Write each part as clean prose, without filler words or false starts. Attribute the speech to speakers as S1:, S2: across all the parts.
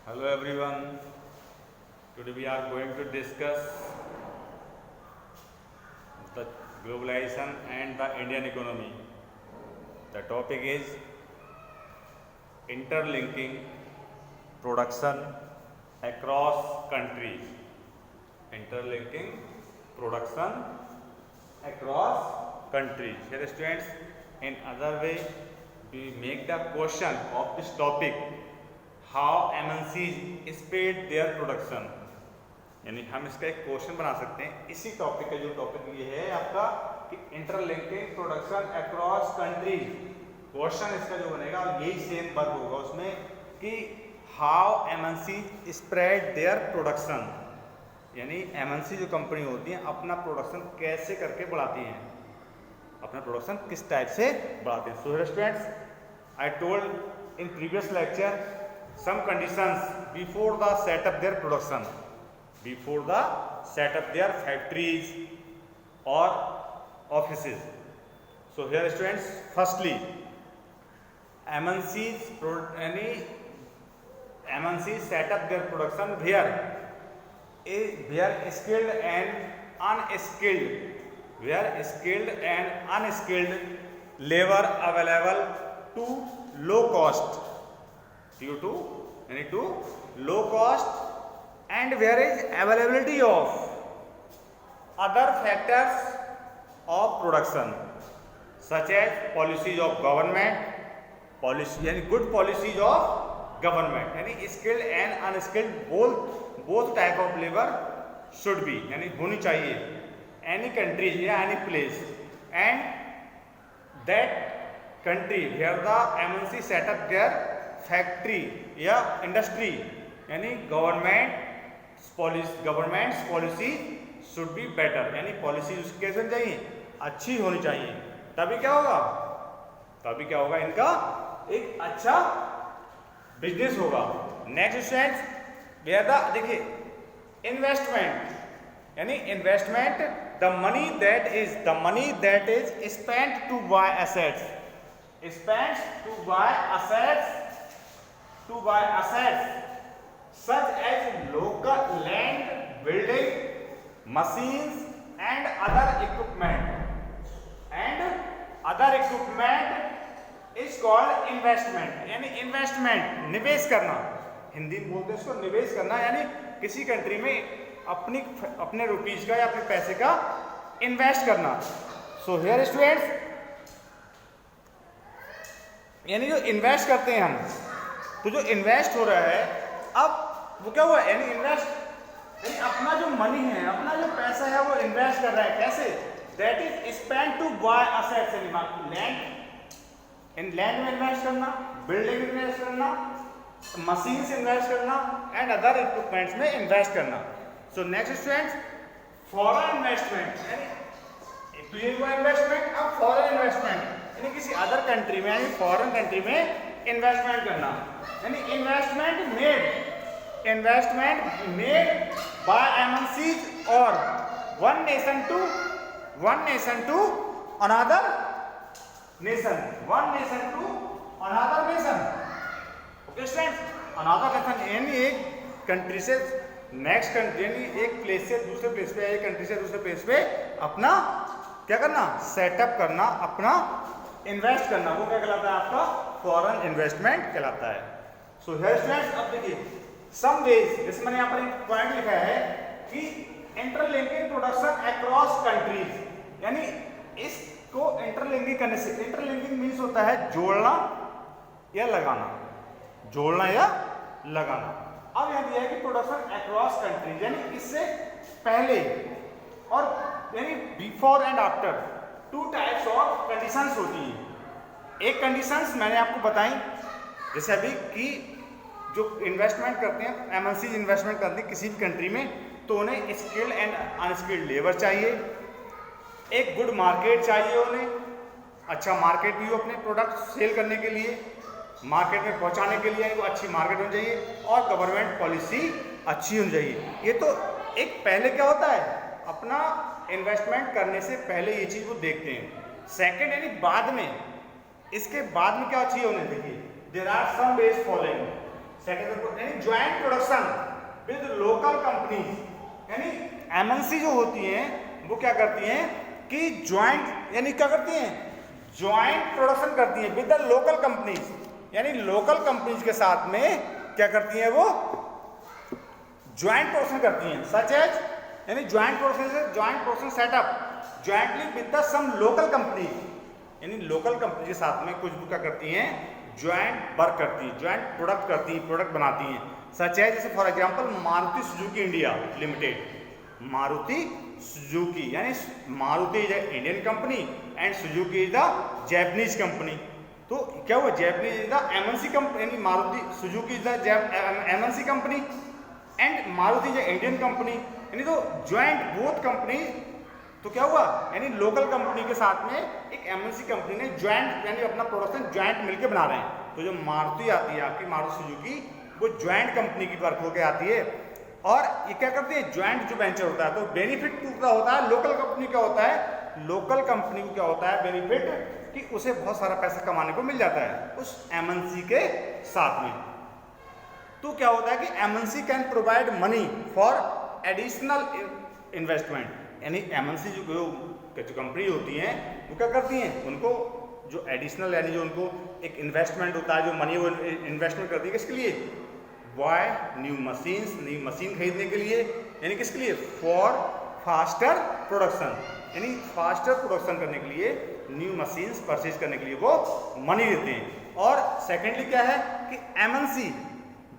S1: Hello everyone. Today we are going to discuss the globalization and the Indian economy. The topic is interlinking production across countries. Interlinking production across countries. Here students, in other way we make the question of this topic, how MNCs spread their production. यानी हम इसका एक question बना सकते हैं इसी topic का। जो टॉपिक ये है आपका कि interlinking production across country, question इसका जो बनेगा यही सेम वर्क होगा उसमें कि how MNC spread their production, यानी एमएनसी जो कंपनी होती है अपना प्रोडक्शन कैसे करके बढ़ाती हैं, अपना प्रोडक्शन किस टाइप से बढ़ाते हैं। So students, I told in previous lecture some conditions before the set up their production, before the set up their factories or offices. So here students, firstly MNCs set up their production where skilled and unskilled labor available to low cost, due to low cost, and where is availability of other factors of production such as policies of government, policy यानी good policies of government, यानी skilled and unskilled both type of labor should be, यानी होनी चाहिए any country या any place, and that country where the MNC set up their factory या industry, यानी government policy should be better, यानी policy उसकी कैसे होनी चाहिए, अच्छी होनी चाहिए। तभी क्या होगा इनका एक अच्छा बिजनेस होगा। नेक्स्ट स्टूडेंट्स, देखिए इन्वेस्टमेंट, यानी investment the money that is spent to buy assets such as local land, building, machines and other equipment is called investment, यानी इन्वेस्टमेंट निवेश करना, हिंदी में बोलते हैं इसको निवेश करना, यानी किसी कंट्री में अपने रुपीज का या अपने पैसे का इन्वेस्ट करना। सो हियर स्टूडेंट्स, यानी जो इन्वेस्ट करते हैं हम, तो जो इन्वेस्ट हो रहा है अब वो क्या हुआ, यानी यानी अपना जो मनी है, अपना जो पैसा है वो इन्वेस्ट कर रहा है कैसे, that is spent to buy assets, land में इन्वेस्ट करना, बिल्डिंग में इन्वेस्ट करना, मशीन से इन्वेस्ट करना एंड अदर इक्विपमेंट्स में इन्वेस्ट करना। So next students, foreign investment, यानी तो ये हुआ इन्वेस्टमेंट। अब फॉरेन इन्वेस्टमेंट यानी किसी अदर कंट्री में, यानी फॉरेन कंट्री में इन्वेस्टमेंट करना, यानी इन्वेस्टमेंट मेड बाय MNCs और one nation to another nation। Okay students, another nation यानी एक कंट्री से नेक्स्ट कंट्री, यानी एक प्लेस से दूसरे प्लेस पे, एक कंट्री से दूसरे प्लेस पे अपना क्या करना, सेटअप करना, अपना इन्वेस्ट करना, वो क्या कहलाता है, आपका फॉरेन इन्वेस्टमेंट कहलाता है। सो हियर स्टूडेंट्स, अब देखिए सम वेज, जैसे मैंने यहाँ पर एक पॉइंट लिखा है कि इंटरलिंकिंग प्रोडक्शन अक्रॉस कंट्रीज, यानी इसको इंटरलिंकिंग करने से, इंटरलिंकिंग मीन्स होता है जोड़ना या लगाना। अब यहाँ दिया है कि प्रोडक्शन अक्रॉस कंट्रीज, यानी इससे पहले और यानी before and after two types of conditions होती है। एक कंडीशंस मैंने आपको बताई जैसे अभी कि जो इन्वेस्टमेंट करते हैं, MNCs इन्वेस्टमेंट करते हैं किसी भी कंट्री में, तो उन्हें स्किल्ड एंड अनस्किल्ड लेबर चाहिए, एक गुड मार्केट चाहिए, उन्हें अच्छा मार्केट भी हो अपने प्रोडक्ट सेल करने के लिए, मार्केट में पहुंचाने के लिए वो अच्छी मार्केट होनी चाहिए, और गवर्नमेंट पॉलिसी अच्छी होनी चाहिए। ये तो एक पहले क्या होता है, अपना इन्वेस्टमेंट करने से पहले ये चीज़ वो देखते हैं। सेकंड यानी बाद में, इसके बाद में क्या चाहिए उन्हें, देखिए there are some ways following, second यानी joint production with local companies, यानी एमएनसी जो होती हैं वो क्या करती हैं कि ज्वाइंट यानी क्या करती हैं, ज्वाइंट प्रोडक्शन करती हैं विद द लोकल कंपनीज, यानी लोकल कंपनीज के साथ में क्या करती हैं वो ज्वाइंट प्रोडक्शन करती हैं, सच एज यानी joint production setup jointly with the some local company, यानी लोकल कंपनी के साथ में कुछ भी क्या करती हैं ज्वाइंट वर्क करती हैं, ज्वाइंट प्रोडक्ट करती हैं, प्रोडक्ट बनाती हैं, सच है जैसे for example Maruti Suzuki India Limited, Maruti Suzuki यानी Maruti is a Indian company and Suzuki is the Japanese company. तो क्या हुआ, Japanese is the MNC company, यानी Maruti Suzuki is the MNC company and Maruti is a Indian company, यानी तो joint both company. तो क्या हुआ, यानी लोकल कंपनी के साथ में एक एमएनसी कंपनी ने ज्वाइंट यानी अपना प्रोडक्शन ज्वाइंट मिलकर बना रहे हैं। तो जो मारुति आती है आपकी मारुति सुजुकी, वो ज्वाइंट कंपनी की वर्क होकर आती है और ये क्या करती है ज्वाइंट जो वेंचर होता है, तो बेनिफिट क्या होता है लोकल कंपनी का होता है, लोकल कंपनी को क्या होता है बेनिफिट कि उसे बहुत सारा पैसा कमाने को मिल जाता है उस एमएनसी के साथ में। तो क्या होता है कि MNC can provide money for additional investment, यानी एमएनसी जो कंपनी होती हैं वो क्या करती हैं उनको जो एडिशनल यानी जो उनको एक इन्वेस्टमेंट होता है, जो मनी वो इन्वेस्टमेंट करती है किसके लिए, बाय न्यू मशीन खरीदने के लिए, यानी किसके लिए फॉर फास्टर प्रोडक्शन, यानी फास्टर प्रोडक्शन करने के लिए न्यू मशीन्स परचेज करने के लिए वो मनी देते हैं। और सेकेंडली क्या है कि MNC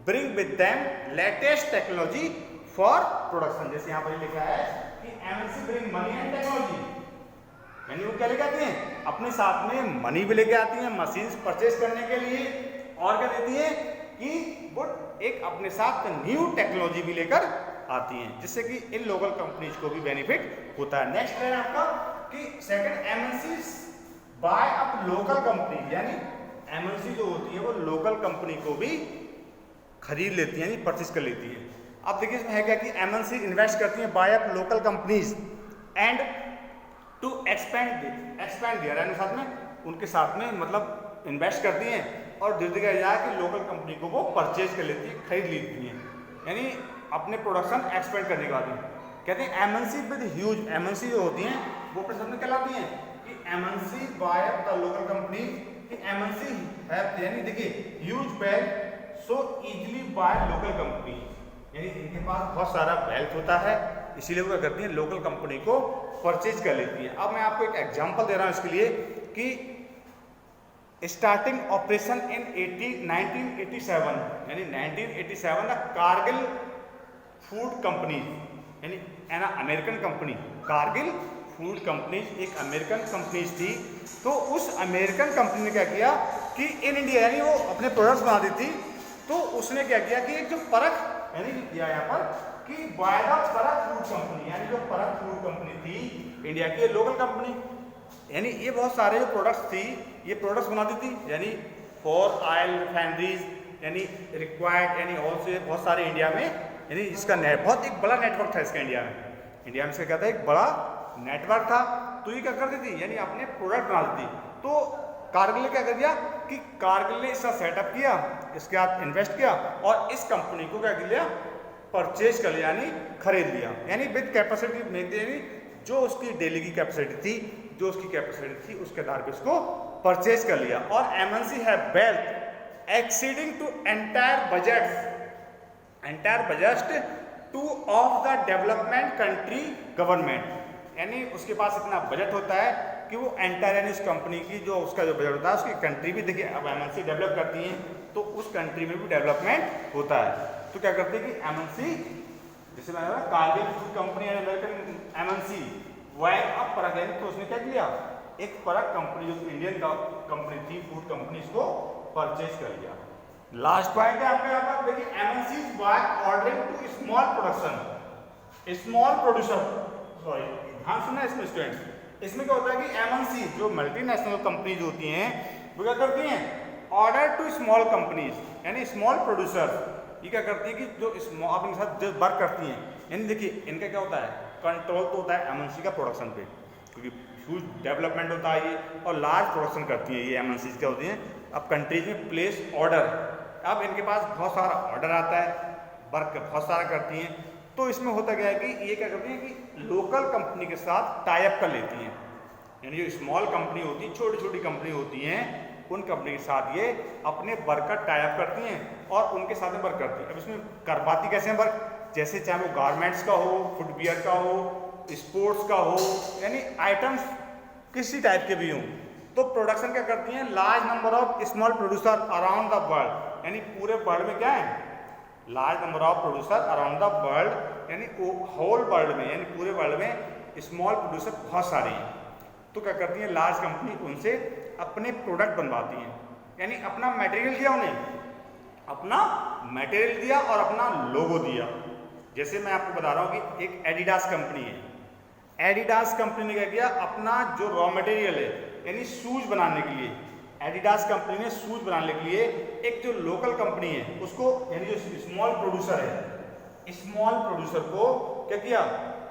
S1: bring with them latest technology for production, जैसे यहाँ पर लिखा है कि MNC bring money and technology, यानी वो क्या लेके आती हैं अपने साथ में मनी भी लेके आती हैं मशीन्स परचेज करने के लिए, और क्या देती है कि वो एक अपने साथ न्यू टेक्नोलॉजी भी लेकर आती हैं, जिससे कि इन लोकल कंपनीज को भी बेनिफिट होता है। नेक्स्ट है आपका कि second MNC bye up local company, यानी एमएनसी जो होती है वो लोकल कंपनी को भी खरीद लेती है यानी परचेज कर लेती है। अब देखिए इसमें है क्या कि एमएनसी इन्वेस्ट करती है buy up local companies and to expand दिया, यानी साथ में उनके साथ में मतलब इन्वेस्ट करती हैं और धीरे धीरे क्या कि लोकल कंपनी को वो परचेज कर लेती है, खरीद लेती हैं, यानी अपने प्रोडक्शन एक्सपेंड करने के बाद कहते हैं एमएनसी विद ह्यूज, एमएनसी जो होती हैं वो अपने साथ में कहलाती हैं कि MNC bye up the local company, कि एमएनसी हैव यानी देखिए huge wealth so easily by local company, यानी इनके पास बहुत सारा वेल्थ होता है इसीलिए वो क्या करती हैं लोकल कंपनी को परचेज कर लेती है। अब मैं आपको एक एग्जांपल दे रहा हूँ इसके लिए कि स्टार्टिंग ऑपरेशन इन 1987, यानी 1987 द कारगिल फूड कंपनी, यानी an American company, Kargil food companies एक अमेरिकन कंपनीज थी। तो उस अमेरिकन कंपनी ने क्या किया कि इन इंडिया यानी वो अपने प्रोडक्ट्स बना दी थी, तो उसने क्या किया कि एक जो परख यानी दिया यहाँ पर कि बाय द परख फूड कंपनी, यानी जो परख फूड कंपनी थी इंडिया की लोकल कंपनी, यानी ये बहुत सारे जो प्रोडक्ट्स थी ये प्रोडक्ट्स बनाती थी, यानी फॉर ऑयल रिफाइनरीज यानी रिक्वायर्ड, यानी ऑल्सो बहुत सारे इंडिया में, यानी इसका बहुत एक बड़ा नेटवर्क था इसका इंडिया में इसका क्या था एक बड़ा नेटवर्क था। तो ये क्या करती थी यानी अपने प्रोडक्ट बनाती थी। तो कारगिल ने क्या कर दिया कि कारगिल ने इसका सेटअप किया, इसके बाद इन्वेस्ट किया और इस कंपनी को क्या कर लिया परचेज कर लिया यानी खरीद लिया, यानी विद कैपेसिटी यानी जो उसकी डेली की कैपेसिटी थी, जो उसकी कैपेसिटी थी उसके आधार पर इसको परचेज कर लिया। और एमएनसी है wealth exceeding to entire budget two of the development country government, यानी उसके पास इतना बजट होता है कि वो एंटायर यानी उस कंपनी की जो उसका जो बजट होता है उसकी कंट्री भी देखिए अब एमएनसी डेवलप करती हैं तो उस कंट्री में भी डेवलपमेंट होता है। तो क्या करती है कि एमएनसी जैसे मैंने बोला Cargill food company and American MNC wide up Parakh, तो उसने क्या किया एक परख कंपनी जो इंडियन कंपनी थी फूड कंपनी इसको परचेज कर लिया। लास्ट पॉइंट है आपके यहाँ पर देखिए MNC buy ordering to small producer, sorry ध्यान सुनना इसमें स्टूडेंट्स, इसमें क्या होता है कि एमएनसी जो मल्टीनेशनल कंपनीज होती हैं वो क्या करती हैं ऑर्डर टू स्मॉल कंपनीज यानी स्मॉल प्रोड्यूसर, ये क्या करती है कि जो अपने साथ जो वर्क करती हैं, यानी देखिए इनका क्या होता है कंट्रोल तो होता है एमएनसी का प्रोडक्शन पे, क्योंकि ह्यूज डेवलपमेंट होता है ये और लार्ज प्रोडक्शन करती हैं ये एमएनसी क्या होती हैं। अब कंट्रीज में प्लेस ऑर्डर अब इनके पास बहुत सारा ऑर्डर आता है, वर्क बहुत सारा करती हैं, तो इसमें होता क्या है कि ये क्या करती हैं कि लोकल कंपनी के साथ टाई अप कर लेती हैं। यानी जो स्मॉल कंपनी होती है, छोटी छोटी कंपनी होती हैं, उन कंपनी के साथ ये अपने वर्क का टाई अप करती हैं और उनके साथ में वर्क करती हैं। अब इसमें करवाती कैसे हैं वर्क, जैसे चाहे वो गारमेंट्स का हो, फुटवियर का हो, स्पोर्ट्स का हो, यानी आइटम्स किसी टाइप के भी हों, तो प्रोडक्शन क्या करती हैं, large number of small producer around the world, यानी पूरे वर्ल्ड में क्या है, large number of producer around the world, यानी होल वर्ल्ड में, यानी पूरे वर्ल्ड में स्मॉल प्रोड्यूसर बहुत सारे हैं, तो क्या करती हैं लार्ज कंपनी उनसे अपने प्रोडक्ट बनवाती हैं, यानी अपना मटेरियल दिया उन्हें, अपना मटेरियल दिया और अपना लोगो दिया। जैसे मैं आपको बता रहा हूँ कि एक एडिडास कंपनी है, एडिडास कंपनी ने क्या किया, अपना जो रॉ मटेरियल है यानी शूज बनाने के लिए, एडिडास कंपनी ने शूज बनाने के लिए एक जो लोकल कंपनी है उसको, यानी जो स्मॉल प्रोड्यूसर है, स्मॉल प्रोड्यूसर को क्या किया,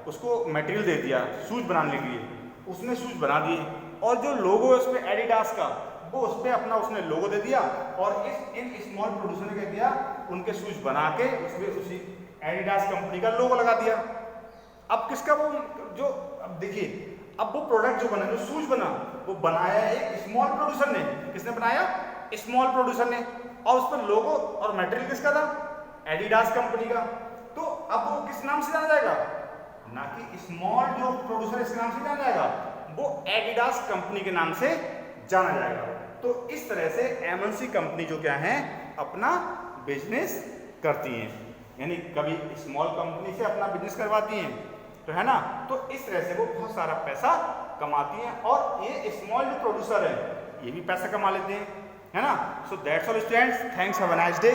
S1: उसको मटेरियल दे दिया शूज बनाने के लिए, उसने शूज बना दिए और जो लोगो है उस पर एडिडास का, वो उस पर अपना उसने लोगो दे दिया और इन स्मॉल प्रोड्यूसर ने क्या किया, उनके शूज बना के उसमें उसी एडिडास कंपनी का लोगो लगा दिया। अब किसका वो जो, अब देखिए, अब वो प्रोडक्ट जो बना, जो शूज बना, वो बनाया एक स्मॉल प्रोड्यूसर ने, किसने बनाया, स्मॉल प्रोड्यूसर ने, और उस पर लोगो और मटेरियल किसका था, एडिडास कंपनी का। तो अब वो किस नाम से जाना जाएगा, ना कि स्मॉल जो प्रोड्यूसर इसके नाम से जाना जाएगा, वो एडिडास कंपनी के नाम से जाना जाएगा। तो इस तरह से एमएनसी कंपनी जो क्या है अपना बिजनेस करती हैं, यानी कभी स्मॉल कंपनी से अपना बिजनेस करवाती हैं, तो है ना, तो इस तरह से वो बहुत सारा पैसा कमाती हैं और ये स्मॉल जो प्रोड्यूसर है ये भी पैसा कमा लेते हैं, है ना। So that's all students, thanks, have a nice day.